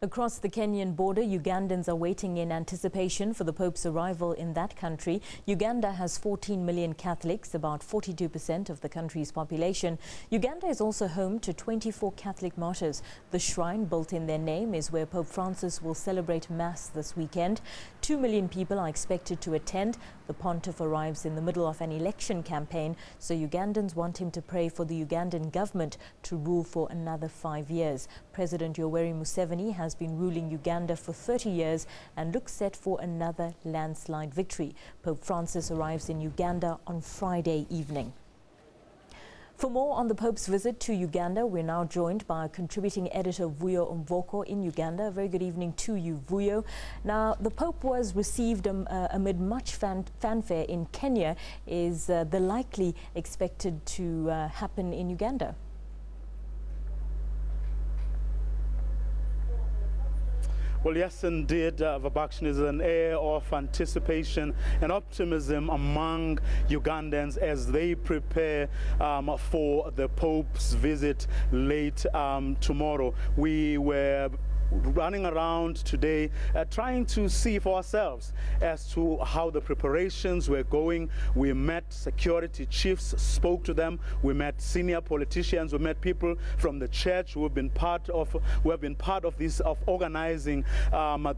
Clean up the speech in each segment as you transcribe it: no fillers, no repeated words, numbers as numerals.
Across the Kenyan border, Ugandans are waiting in anticipation for the Pope's arrival in that country. Uganda has 14 million Catholics, about 42% of the country's population. Uganda is also home to 24 Catholic martyrs. The shrine built in their name is where Pope Francis will celebrate Mass this weekend. 2 million people are expected to attend. The pontiff arrives in the middle of an election campaign, so Ugandans want him to pray for the Ugandan government to rule for another 5 years. President Yoweri Museveni has been ruling Uganda for 30 years and looks set for another landslide victory. Pope Francis arrives in Uganda on Friday evening. For more on the Pope's visit to Uganda, we're now joined by contributing editor Vuyo Mvoko in Uganda. Very good evening to you, Vuyo. Now, the Pope was received amid much fanfare in Kenya. Is the likely expected to happen in Uganda? Well, yes, indeed, Vabakshan, is an air of anticipation and optimism among Ugandans as they prepare for the Pope's visit late tomorrow. We were running around today trying to see for ourselves as to how the preparations were going. We met security chiefs, spoke to them. We met senior politicians. We met people from the church who have been part of this organizing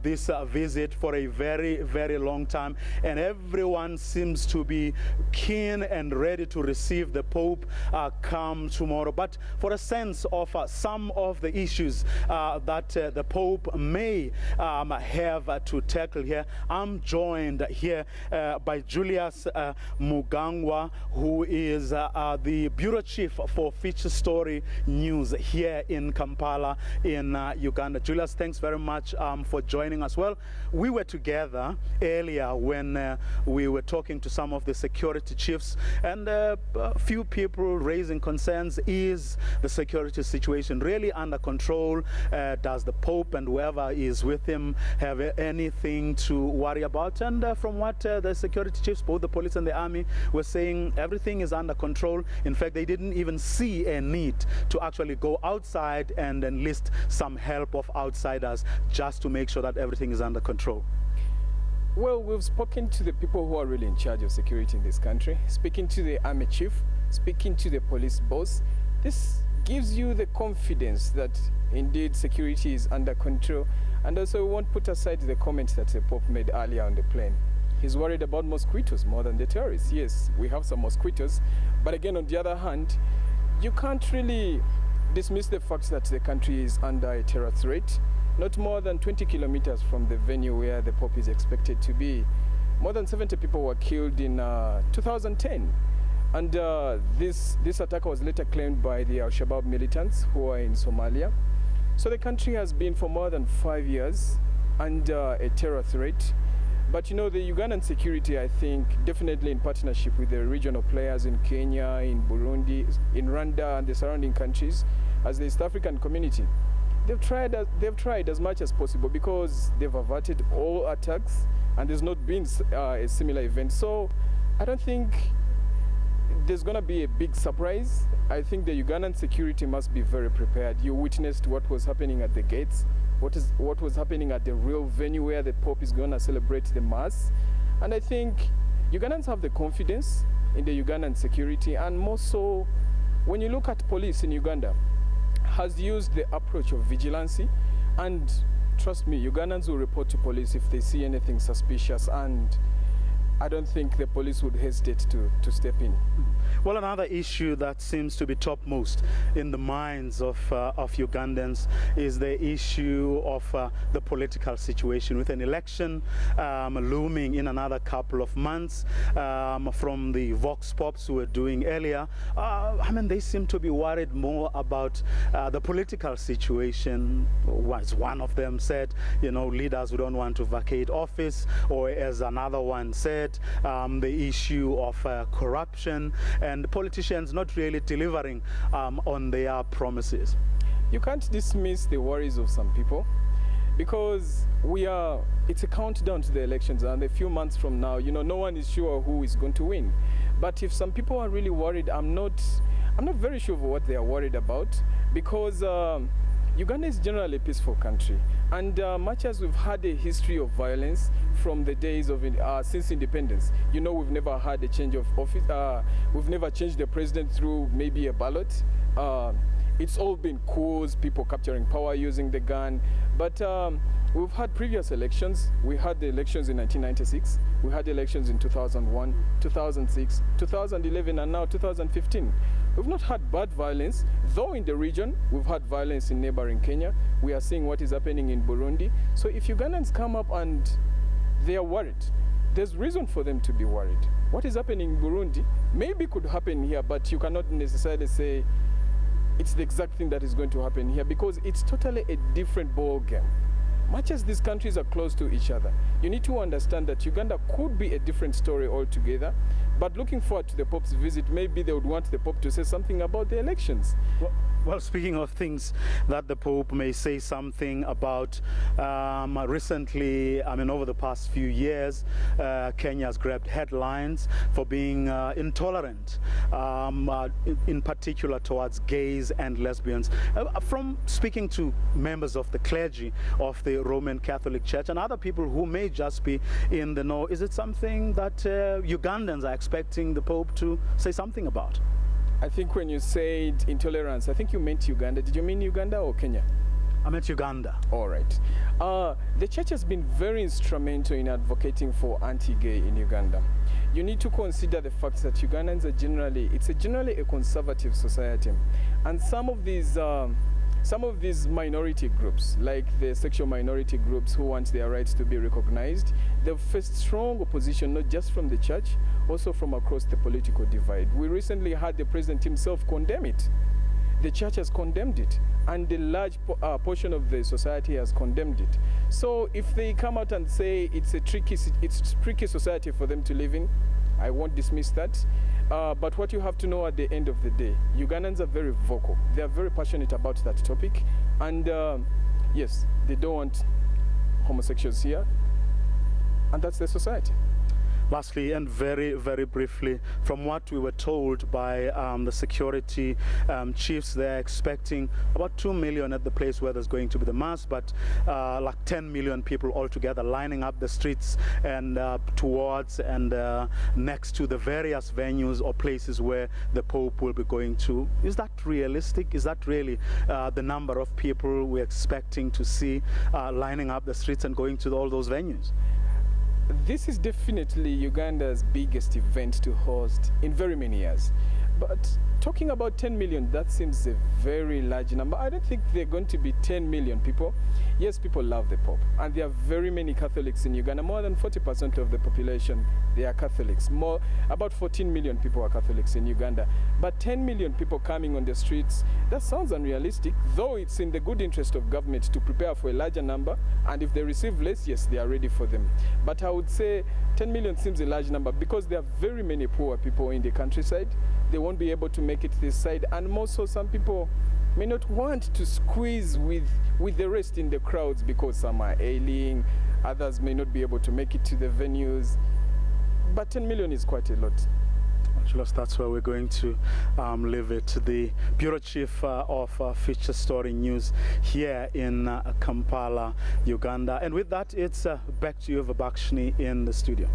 this visit for a very, very long time. And everyone seems to be keen and ready to receive the Pope come tomorrow. But for a sense of some of the issues that the Pope may have to tackle here, I'm joined here by Julius Mugangwa, who is the bureau chief for Feature Story News here in Kampala in Uganda. Julius, thanks very much for joining us. Well, we were together earlier when we were talking to some of the security chiefs, and a few people raising concerns. Is the security situation really under control? Does the Pope and whoever is with him have anything to worry about? And from what the security chiefs, both the police and the army, were saying, everything is under control. In fact, they didn't even see a need to actually go outside and enlist some help of outsiders just to make sure that everything is under control. Well, we've spoken to the people who are really in charge of security in this country, speaking to the army chief, speaking to the police boss. This gives you the confidence that indeed security is under control. And also we won't put aside the comments that the Pope made earlier on the plane. He's worried about mosquitoes more than the terrorists. Yes, we have some mosquitoes, but again, on the other hand, you can't really dismiss the fact that the country is under a terror threat. Not more than 20 kilometers from the venue where the Pope is expected to be. More than 70 people were killed in 2010. And this attack was later claimed by the Al-Shabaab militants who are in Somalia. So the country has been for more than 5 years under a terror threat. But you know, the Ugandan security, I think, definitely in partnership with the regional players in Kenya, in Burundi, in Rwanda and the surrounding countries, as the East African community, they've tried as much as possible, because they've averted all attacks and there's not been a similar event. So I don't think there's going to be a big surprise. I think the Ugandan security must be very prepared. You witnessed what was happening at the gates, what was happening at the real venue where the Pope is going to celebrate the Mass. And I think Ugandans have the confidence in the Ugandan security, and more so when you look at police in Uganda has used the approach of vigilancy, and trust me, Ugandans will report to police if they see anything suspicious, and I don't think the police would hesitate to step in. Well, another issue that seems to be topmost in the minds of Ugandans is the issue of the political situation, with an election looming in another couple of months. From the Vox Pops who were doing earlier, I mean, they seem to be worried more about the political situation. As one of them said, you know, leaders who don't want to vacate office, or as another one said, the issue of corruption and politicians not really delivering on their promises. You can't dismiss the worries of some people, because it's a countdown to the elections, and a few months from now, you know, no one is sure who is going to win. But if some people are really worried, I'm not very sure of what they are worried about, because Uganda is generally a peaceful country, And much as we've had a history of violence from the days of since independence, you know, we've never had a change of office. We've never changed the president through maybe a ballot. It's all been coups, people capturing power using the gun. But we've had previous elections. We had the elections in 1996. We had elections in 2001, 2006, 2011, and now 2015. We've not had bad violence, though in the region, we've had violence in neighboring Kenya. We are seeing what is happening in Burundi. So if Ugandans come up and they are worried, there's reason for them to be worried. What is happening in Burundi maybe could happen here, but you cannot necessarily say it's the exact thing that is going to happen here, because it's totally a different ball game. Much as these countries are close to each other, you need to understand that Uganda could be a different story altogether. But looking forward to the Pope's visit, maybe they would want the Pope to say something about the elections. Well, speaking of things that the Pope may say something about, recently, I mean, over the past few years, Kenya has grabbed headlines for being intolerant, in particular towards gays and lesbians. From speaking to members of the clergy of the Roman Catholic Church and other people who may just be in the know, is it something that Ugandans are expecting the Pope to say something about? I think when you said intolerance, I think you meant Uganda. Did you mean Uganda or Kenya? I meant Uganda. All right. The church has been very instrumental in advocating for anti-gay in Uganda. You need to consider the fact that Ugandans are generally a conservative society. And some of these minority groups, like the sexual minority groups who want their rights to be recognized, they've faced strong opposition, not just from the church, also from across the political divide. We recently had the president himself condemn it. The church has condemned it, and a large portion of the society has condemned it. So if they come out and say it's tricky society for them to live in, I won't dismiss that. But what you have to know at the end of the day, Ugandans are very vocal. They are very passionate about that topic. And yes, they don't want homosexuals here. And that's their society. Lastly, and very, very briefly, from what we were told by the security chiefs, they're expecting about 2 million at the place where there's going to be the mass, but like 10 million people altogether lining up the streets and towards and next to the various venues or places where the Pope will be going to. Is that realistic? Is that really the number of people we're expecting to see lining up the streets and going to all those venues? This is definitely Uganda's biggest event to host in very many years. But talking about 10 million, that seems a very large number. I don't think they're going to be 10 million people. Yes, people love the Pope. And there are very many Catholics in Uganda. More than 40% of the population, they are Catholics. About 14 million people are Catholics in Uganda. But 10 million people coming on the streets, that sounds unrealistic, though it's in the good interest of government to prepare for a larger number. And if they receive less, yes, they are ready for them. But I would say 10 million seems a large number because there are very many poor people in the countryside. They won't be able to make it this side. And more so, some people may not want to squeeze with the rest in the crowds because some are ailing, others may not be able to make it to the venues. But 10 million is quite a lot. Julius, that's where we're going to leave it. The Bureau Chief of Feature Story News here in Kampala, Uganda. And with that, it's back to you, Vabakshni, in the studio.